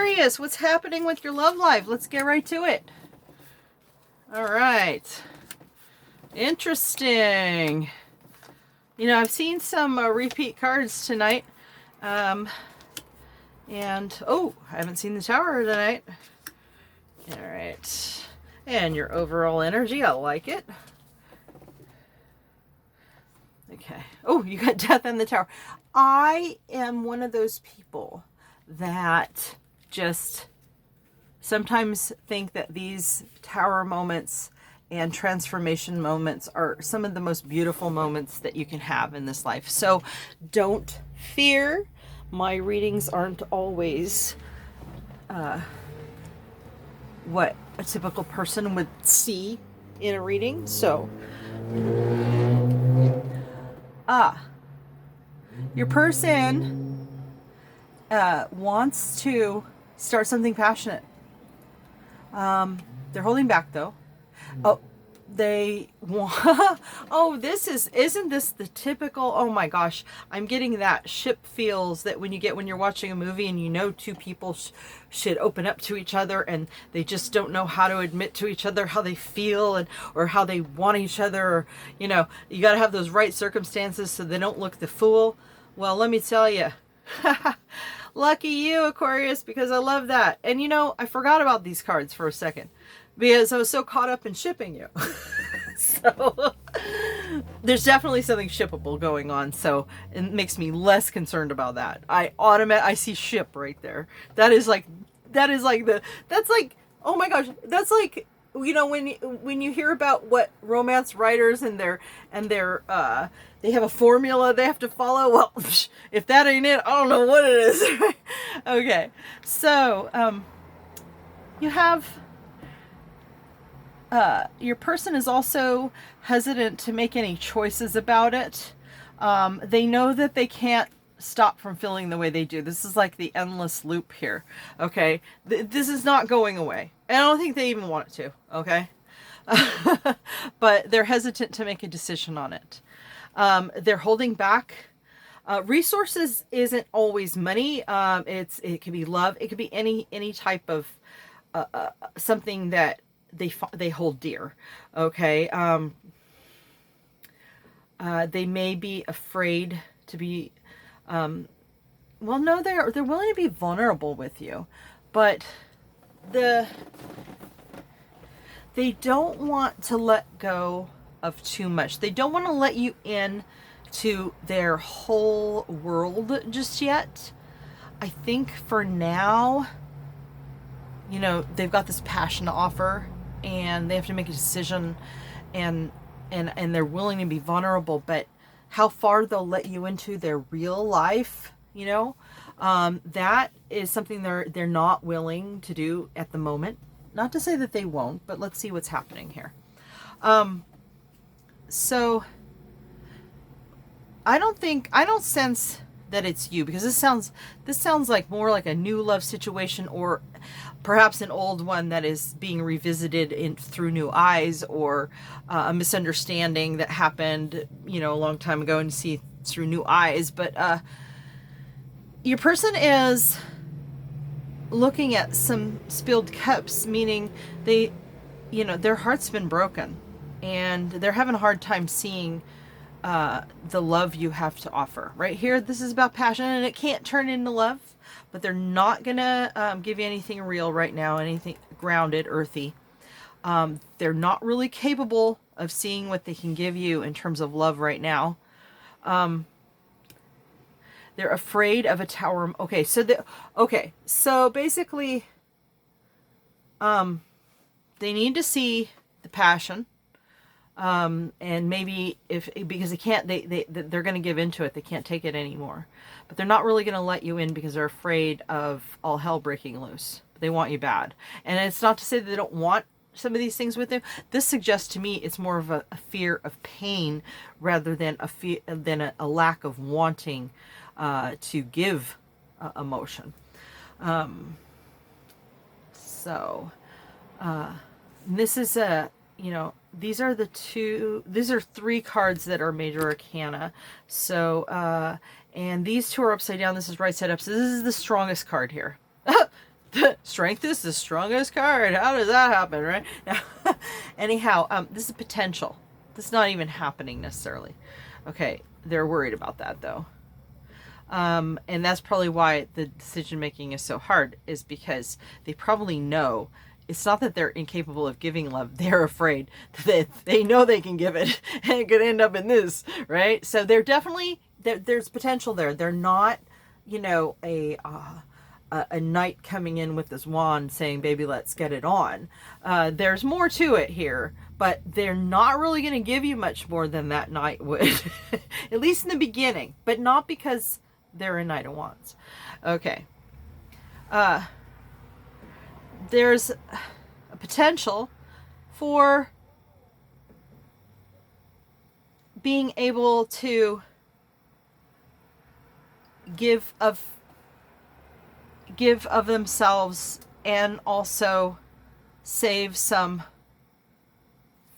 Aquarius, what's happening with your love life? Let's get right to it. All right. Interesting. You know, I've seen some repeat cards tonight. And, oh, I haven't seen the Tower tonight. All right. And your overall energy, I like it. Okay. Oh, you got Death and the Tower. I am one of those people that just sometimes think that these Tower moments and transformation moments are some of the most beautiful moments that you can have in this life. So don't fear. My readings aren't always what a typical person would see in a reading. So, your person wants to start something passionate. They're holding back though. Oh, they want, oh, isn't this the typical, oh my gosh, I'm getting that ship feels that when you're watching a movie and you know two people should open up to each other and they just don't know how to admit to each other how they feel and or how they want each other, or, you know, you got to have those right circumstances so they don't look the fool. Well, let me tell you, lucky you, Aquarius, because I love that. And you know, I forgot about these cards for a second because I was so caught up in shipping you. So there's definitely something shippable going on, so it makes me less concerned about that. I see ship right there. That's like, oh my gosh, that's like, you know, when you hear about what romance writers and they have a formula they have to follow. Well, if that ain't it, I don't know what it is. Okay, so you have your person is also hesitant to make any choices about it. They know that they can't stop from feeling the way they do. This is like the endless loop here. Okay, this is not going away. And I don't think they even want it to. Okay, but they're hesitant to make a decision on it. They're holding back. Resources isn't always money. It could be love. It could be any type of something that they hold dear. Okay. They may be afraid to be, well, no, they're willing to be vulnerable with you, but they don't want to let go of too much. They don't want to let you in to their whole world just yet. I think for now, you know, they've got this passion to offer and they have to make a decision, and they're willing to be vulnerable, but how far they'll let you into their real life, you know, that is something they're not willing to do at the moment. Not to say that they won't, but let's see what's happening here. So I don't sense that it's you, because this sounds like more like a new love situation, or perhaps an old one that is being revisited through new eyes, or a misunderstanding that happened, you know, a long time ago, and you see through new eyes. But your person is looking at some spilled cups, meaning they, you know, their heart's been broken and they're having a hard time seeing the love you have to offer. Right here, this is about passion, and it can't turn into love, but they're not gonna give you anything real right now, anything grounded, earthy. They're not really capable of seeing what they can give you in terms of love right now. They're afraid of a tower. Okay, so basically, they need to see the passion. And maybe because they can't, they're going to give into it. They can't take it anymore, but they're not really going to let you in because they're afraid of all hell breaking loose. They want you bad. And it's not to say that they don't want some of these things with them. This suggests to me it's more of a fear of pain rather than a lack of wanting to give emotion. This is you know, these are three cards that are major arcana. So, and these two are upside down. This is right side up. So this is the strongest card here. Strength is the strongest card. How does that happen, right? Now, anyhow, this is potential. This is not even happening necessarily. Okay, they're worried about that though. And that's probably why the decision making is so hard, is because they probably know it's not that they're incapable of giving love. They're afraid that they know they can give it and it could end up in this, right? So they're definitely, there's potential there. They're not, you know, a knight coming in with this wand saying, baby, let's get it on. There's more to it here, but they're not really going to give you much more than that knight would, at least in the beginning, but not because they're a Knight of Wands. Okay. There's a potential for being able to give of themselves and also save some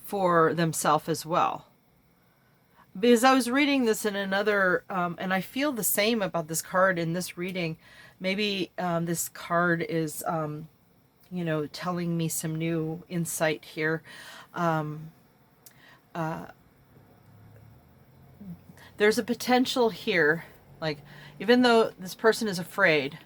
for themselves as well. Because I was reading this in another, and I feel the same about this card in this reading. Maybe this card is, you know, telling me some new insight here. There's a potential here, like, even though this person is afraid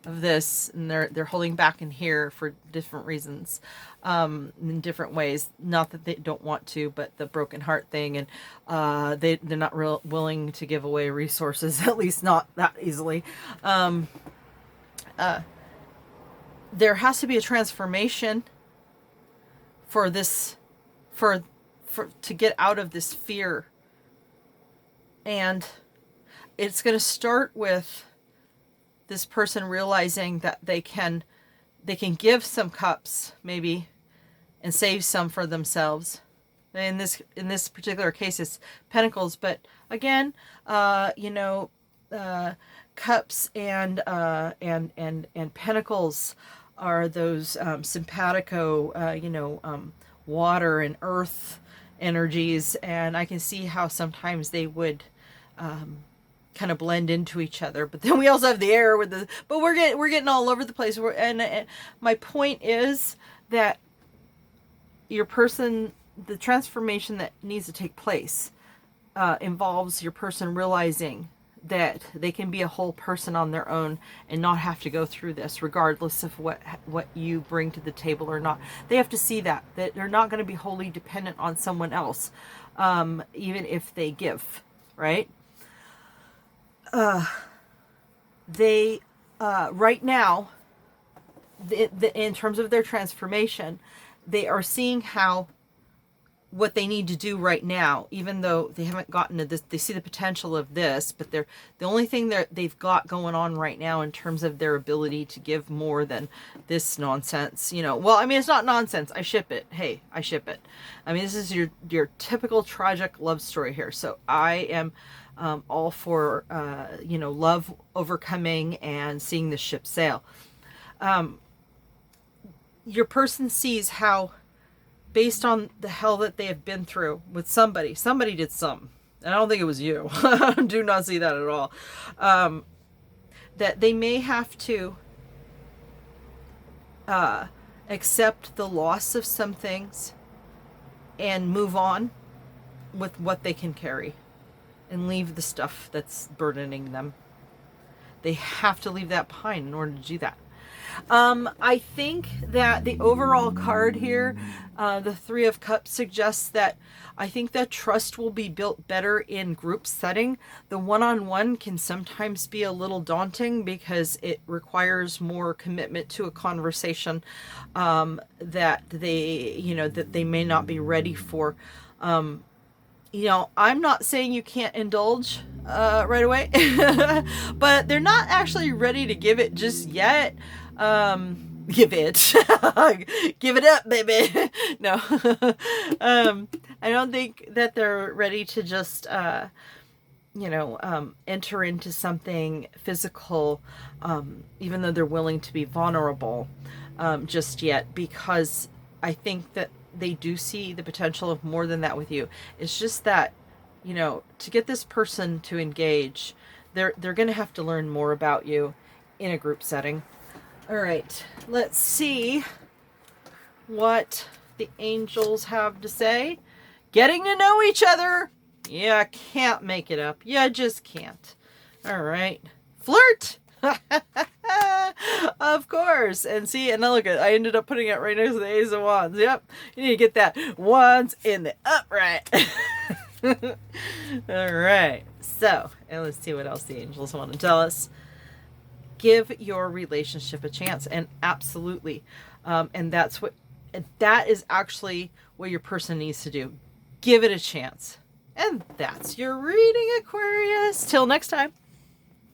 of this and they're holding back in here for different reasons, in different ways, not that they don't want to, but the broken heart thing, and they're not willing to give away resources, at least not that easily. There has to be a transformation for this, for to get out of this fear, and it's going to start with this person realizing that they can give some cups maybe and save some for themselves. In this particular case, it's pentacles, but again, you know, cups and pentacles are those simpatico, you know, water and earth energies, and I can see how sometimes they would kind of blend into each other. But then we also have the air with the, but we're getting all over the place. And my point is that your person, the transformation that needs to take place involves your person realizing that they can be a whole person on their own and not have to go through this, regardless of what you bring to the table or not. They have to see that they're not going to be wholly dependent on someone else, even if they give, right? They right now, in terms of their transformation, they are seeing how what they need to do right now, even though they haven't gotten to this, they see the potential of this, but they're the only thing that they've got going on right now in terms of their ability to give more than this nonsense, you know. Well, I mean, it's not nonsense. I ship it. Hey, I ship it. I mean, this is your typical tragic love story here. So I am all for, you know, love overcoming and seeing the ship sail. Your person sees how, based on the hell that they have been through with somebody did something. And I don't think it was you. Do not see that at all. That they may have to accept the loss of some things and move on with what they can carry and leave the stuff that's burdening them. They have to leave that behind in order to do that. I think that the overall card here, the Three of Cups, suggests that I think that trust will be built better in group setting. The one-on-one can sometimes be a little daunting because it requires more commitment to a conversation that they may not be ready for. You know, I'm not saying you can't indulge right away, but they're not actually ready to give it just yet. Give it. Give it up, baby. No. I don't think that they're ready to just, enter into something physical, even though they're willing to be vulnerable just yet, because I think that they do see the potential of more than that with you. It's just that, you know, to get this person to engage, they're going to have to learn more about you in a group setting. All right, let's see what the angels have to say. Getting to know each other. You can't make it up. You just can't. All right. Flirt. Of course. And see, and now look at, I ended up putting it right next to the Ace of Wands. Yep. You need to get that wands in the upright. All right. So, and let's see what else the angels want to tell us. Give your relationship a chance. And absolutely. And that is actually what your person needs to do. Give it a chance. And that's your reading, Aquarius. Till next time.